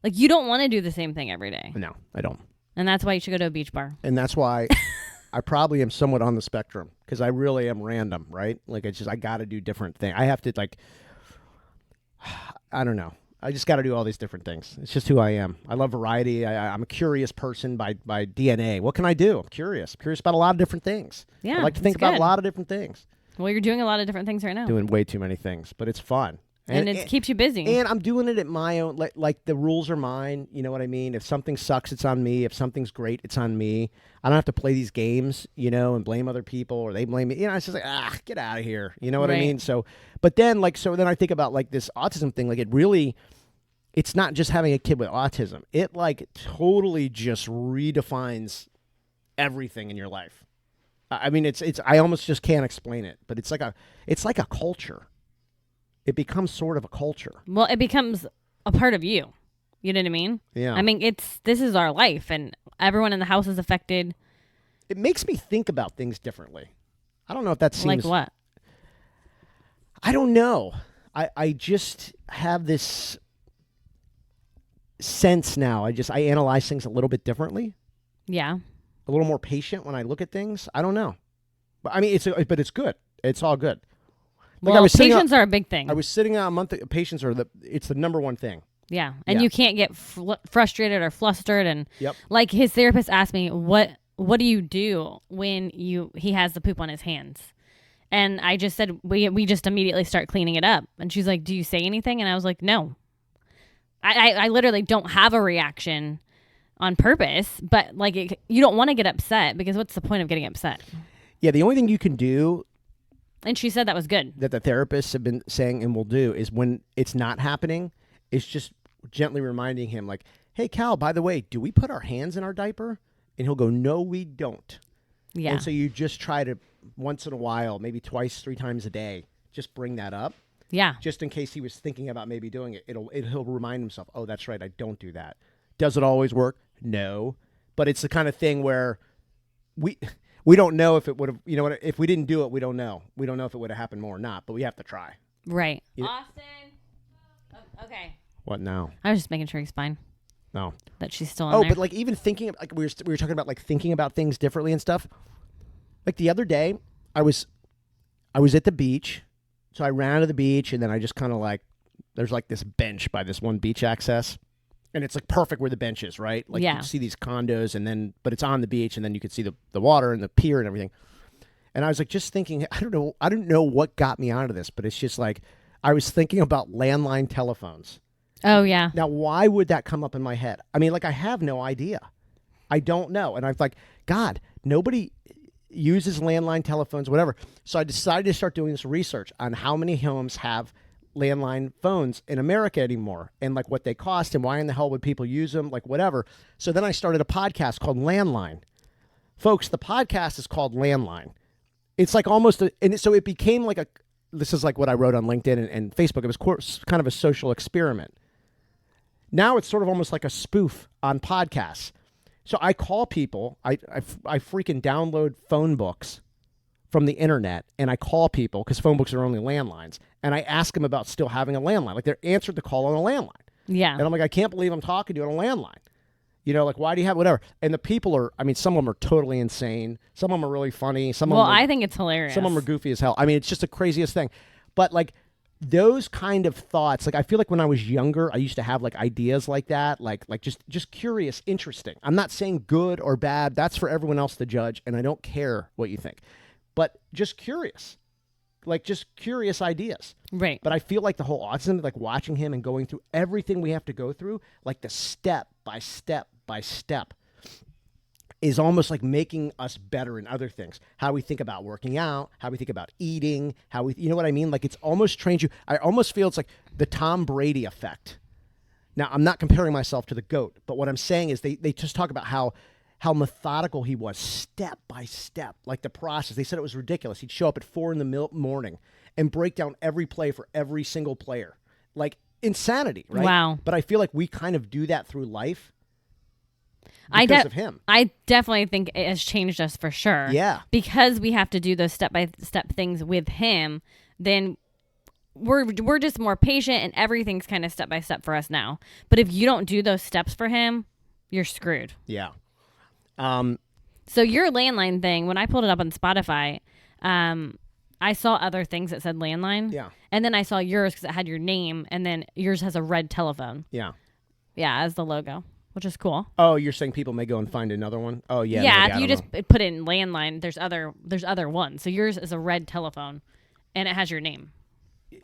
Like, you don't want to do the same thing every day. No, I don't. And that's why you should go to a beach bar. And that's why I probably am somewhat on the spectrum because I really am random, right? Like, it's just I got to do different things. I have to like, I don't know. I just got to do all these different things. It's just who I am. I love variety. I'm a curious person by DNA. What can I do? I'm curious. I'm curious about a lot of different things. Yeah, I like to think about good. a lot of different things. Well, you're doing a lot of different things right now. Doing way too many things, but it's fun. And it keeps you busy. And I'm doing it at my own, like the rules are mine. You know what I mean? If something sucks, it's on me. If something's great, it's on me. I don't have to play these games, you know, and blame other people or they blame me. You know, it's just like, get out of here. You know what I mean? So, but then then I think about like this autism thing. Like, it really, it's not just having a kid with autism. It like totally just redefines everything in your life. I mean, it's I almost just can't explain it, but it's like a culture. it becomes sort of a culture. Well, it becomes a part of you. You know what I mean? Yeah. I mean, this is our life, and everyone in the house is affected. It makes me think about things differently. I don't know if that seems... Like what? I don't know. I just have this sense now. I analyze things a little bit differently. Yeah. A little more patient when I look at things. I don't know. But I mean, but it's good. It's all good. Like Well, patience are a big thing. I was sitting out a month. Patience it's the number one thing. Yeah, and Yeah. you can't get frustrated or flustered. And Yep. like his therapist asked me, what do you do when he has the poop on his hands? And I just said, we just immediately start cleaning it up. And she's like, do you say anything? And I was like, no. I literally don't have a reaction on purpose, but like you don't want to get upset, because what's the point of getting upset? Yeah, the only thing you can do, and she said that was good, that the therapists have been saying and will do, is when it's not happening, is just gently reminding him, like, hey, Cal, by the way, do we put our hands in our diaper? And he'll go, no, we don't. Yeah. And so you just try to, once in a while, maybe twice, 3 times a day, just bring that up. Yeah. Just in case he was thinking about maybe doing it. He'll remind himself, oh, that's right, I don't do that. Does it always work? No. But it's the kind of thing where we don't know if it would have, if we didn't do it, we don't know. We don't know if it would have happened more or not, but we have to try. Right. Austin. Oh, okay. What now? I was just making sure he's fine. No. That she's still in there. But like even thinking, like we were talking about, like thinking about things differently and stuff. Like the other day, I was at the beach. So I ran to the beach, and then I just kind of like, there's like this bench by this one beach access. And it's like perfect where the bench is, right? Like Yeah. you see these condos, but it's on the beach, and then you could see the water and the pier and everything. And I was like just thinking, I don't know what got me onto this, but it's just like I was thinking about landline telephones. Oh, yeah. Now, why would that come up in my head? I mean, like I have no idea. I don't know. And I'm like, God, nobody uses landline telephones, whatever. So I decided to start doing this research on how many homes have landline phones in America anymore, and like what they cost, and why in the hell would people use them, like whatever. So then I started a podcast called Landline. Folks, the podcast is called Landline. It's like almost so it became like this is like what I wrote on LinkedIn and Facebook. It was kind of a social experiment. Now it's sort of almost like a spoof on podcasts. So I call people, I freaking download phone books from the internet, and I call people, because phone books are only landlines, and I ask them about still having a landline. Like, they're answered the call on a landline. Yeah. And I'm like, I can't believe I'm talking to you on a landline. Like, why do you have whatever? And the people are, I mean, some of them are totally insane. Some of them are really funny. Some of them I think it's hilarious. Some of them are goofy as hell. I mean, it's just the craziest thing. But like those kind of thoughts, like I feel like when I was younger, I used to have like ideas like that, like just curious, interesting. I'm not saying good or bad. That's for everyone else to judge, and I don't care what you think. But just curious. Like just curious ideas. Right. But I feel like the whole autism, like watching him and going through everything we have to go through, like the step by step by step, is almost like making us better in other things. How we think about working out, how we think about eating, how we, you know what I mean? Like it's almost trains you. I almost feel it's like the Tom Brady effect. Now, I'm not comparing myself to the GOAT, but what I'm saying is they just talk about how methodical he was, step by step, like the process. They said it was ridiculous. He'd show up at 4 a.m. and break down every play for every single player. Like insanity, right? Wow. But I feel like we kind of do that through life because of him. I definitely think it has changed us for sure. Yeah. Because we have to do those step-by-step things with him, then we're just more patient, and everything's kind of step-by-step for us now. But if you don't do those steps for him, you're screwed. Yeah. So your landline thing, when I pulled it up on Spotify, I saw other things that said landline. Yeah. And then I saw yours because it had your name, and then yours has a red telephone. Yeah. Yeah, as the logo, which is cool. Oh, you're saying people may go and find another one? Oh, yeah. Yeah, maybe, if you just put in landline, there's other ones. So yours is a red telephone, and it has your name.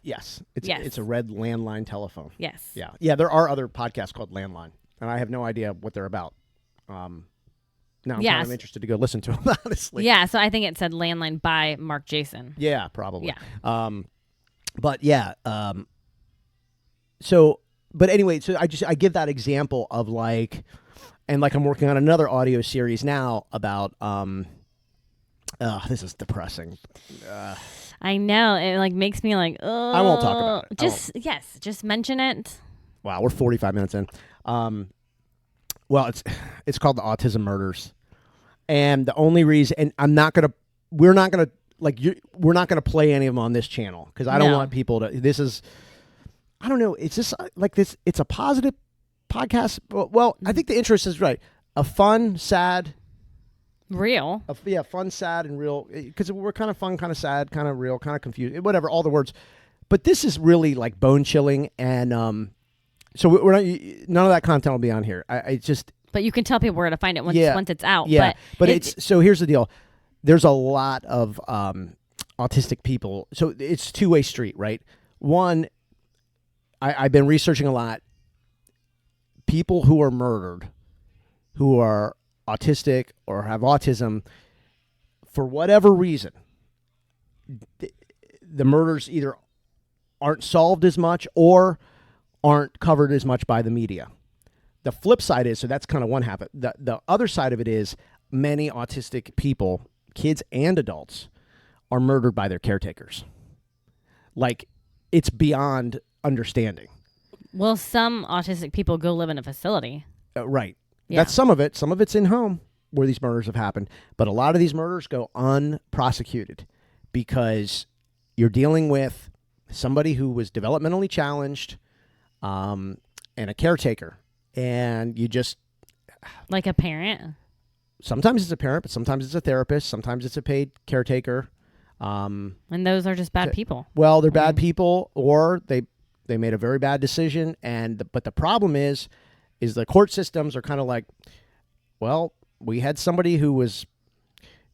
Yes. Yes. It's a red landline telephone. Yes. Yeah. Yeah, there are other podcasts called Landline, and I have no idea what they're about. Now I'm kind of interested to go listen to them, honestly. Yeah, so I think it said Landline by Mark Jason. Yeah, probably. Yeah. But yeah, so, but anyway, so I give that example of like, and like I'm working on another audio series now about This is depressing. I know. It like makes me like, oh. I won't talk about it. Just mention it. Wow, we're 45 minutes in. Well, it's called the Autism Murders, and the only reason, and we're not gonna play any of them on this channel because I don't want people to. This is, I don't know. It's just like this. It's a positive podcast. Well, I think the interest is right. A fun, sad, real. Fun, sad, and real. Because we're kind of fun, kind of sad, kind of real, kind of confused. Whatever, all the words. But this is really like bone chilling, and so we're not. None of that content will be on here. I just. But you can tell people where to find it once it's out. Yeah, but it's so. Here's the deal. There's a lot of autistic people, so it's two-way street, right? One, I've been researching a lot. People who are murdered, who are autistic or have autism, for whatever reason, the murders either aren't solved as much or aren't covered as much by the media. The flip side is, so that's kind of one habit. The other side of it is many autistic people, kids and adults, are murdered by their caretakers. Like, it's beyond understanding. Well, some autistic people go live in a facility. Right. Yeah. That's some of it. Some of it's in home where these murders have happened. But a lot of these murders go unprosecuted because you're dealing with somebody who was developmentally challenged and a caretaker. And you just... Like a parent? Sometimes it's a parent, but sometimes it's a therapist. Sometimes it's a paid caretaker. And those are just bad people. Well, they're bad people, or they made a very bad decision. But the problem is the court systems are kind of like, well, we had somebody who was,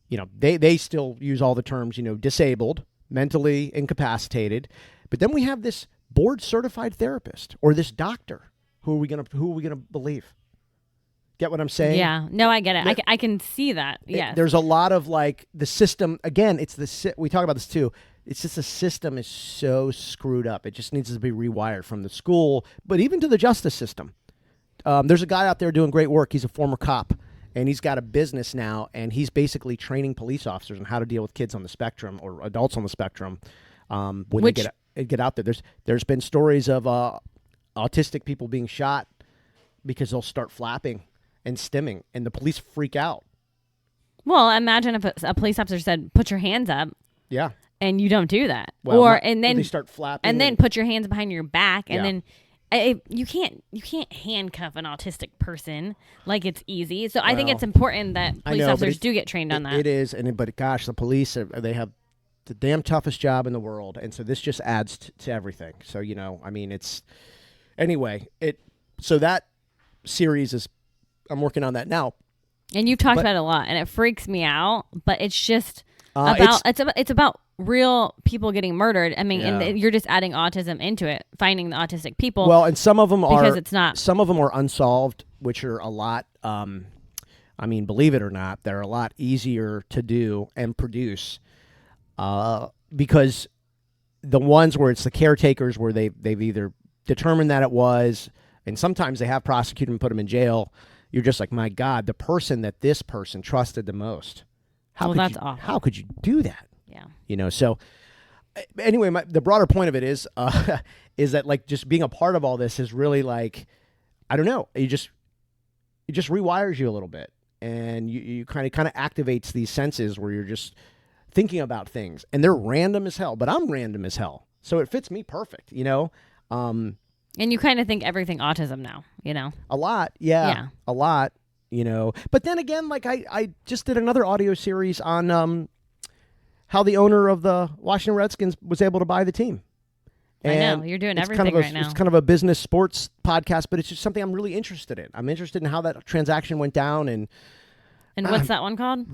they still use all the terms, disabled, mentally incapacitated. But then we have this board certified therapist or this doctor. Who are we gonna believe? Get what I'm saying? Yeah. No, I get it. I can see that. Yes. There's a lot of like the system. Again, we talk about this too. It's just the system is so screwed up. It just needs to be rewired from the school, but even to the justice system. There's a guy out there doing great work. He's a former cop, and he's got a business now, and he's basically training police officers on how to deal with kids on the spectrum or adults on the spectrum when they get out there. There's been stories of autistic people being shot because they'll start flapping and stimming, and the police freak out. Well, imagine if a police officer said, "Put your hands up." Yeah. And you don't do that, and then they start flapping, and then put your hands behind your back, and then you can't handcuff an autistic person like it's easy. So I think it's important that police officers do get trained on that. It is, but gosh, the police they have the damn toughest job in the world, and so this just adds to everything. So it's. Anyway, so that series is, I'm working on that now. And you've talked about it a lot, and it freaks me out, but it's just it's about real people getting murdered. I mean, and you're just adding autism into it, finding the autistic people. Well, and some of them because it's not. Some of them are unsolved, which are a lot, believe it or not, they're a lot easier to do and produce because the ones where it's the caretakers where they've either determined that it was, and sometimes they have prosecuted and put them in jail. You're just like, my God, the person that this person trusted the most. That's awful. How could you do that? Yeah. So anyway, the broader point of it is that like just being a part of all this is really like, I don't know, it just rewires you a little bit, and you kind of activates these senses where you're just thinking about things, and they're random as hell, but I'm random as hell. So it fits me perfect, And you kind of think everything autism now, A lot, yeah. A lot, But then again, like I just did another audio series on how the owner of the Washington Redskins was able to buy the team. And I know, you're doing everything right now. It's kind of a business sports podcast, but it's just something I'm really interested in. I'm interested in how that transaction went down. And what's that one called?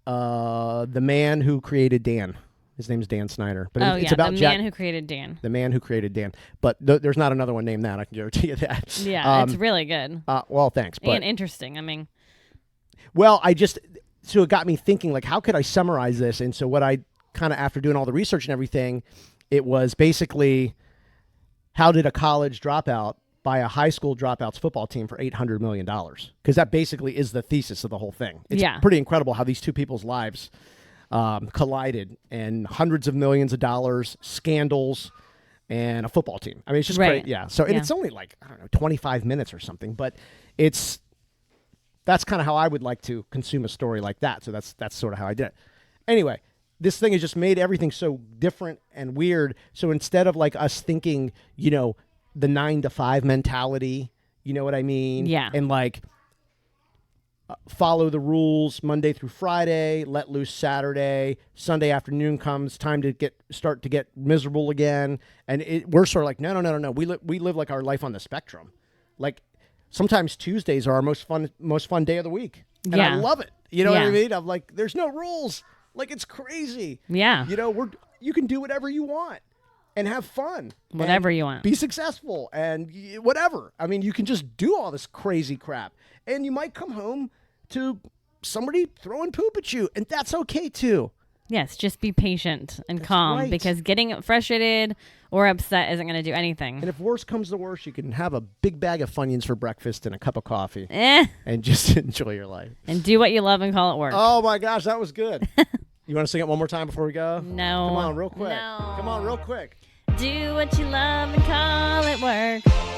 The man who created Dan. His name's Dan Snyder. But it's about the man who created Dan. The man who creted Dan. But there's not another one named that. I can guarantee you that. Yeah, it's really good. Well, thanks. And interesting. I mean. Well, so it got me thinking, like, how could I summarize this? And so what I kind of, after doing all the research and everything, it was basically, how did a college dropout buy a high school dropouts football team for $800 million? Because that basically is the thesis of the whole thing. It's pretty incredible how these two people's lives collided, and hundreds of millions of dollars, scandals, and a football team. I mean, it's just Right. great. Yeah. So and Yeah. it's only like, I don't know, 25 minutes or something, but that's kind of how I would like to consume a story like that. So that's sort of how I did it. Anyway, this thing has just made everything so different and weird. So instead of like us thinking, the 9 to 5 mentality, you know what I mean? Yeah. And like follow the rules Monday through Friday, let loose Saturday, Sunday afternoon comes, time to start to get miserable again. And we're sort of like, no. We live like our life on the spectrum. Like sometimes Tuesdays are our most fun day of the week. And I Yeah. love it. You know what I Yeah. mean? I'm like, there's no rules. Like, it's crazy. Yeah. You can do whatever you want and have fun. Whatever and you want. Be successful and whatever. I mean, you can just do all this crazy crap. And you might come home to somebody throwing poop at you. And that's okay, too. Yes, just be patient and calm right. because getting frustrated or upset isn't going to do anything. And if worse comes to worse, you can have a big bag of Funyuns for breakfast and a cup of coffee Eh, and just enjoy your life. and do what you love and call it work. Oh, my gosh, that was good. You want to sing it one more time before we go? No. Come on, real quick. No. Come on, real quick. Do what you love and call it work.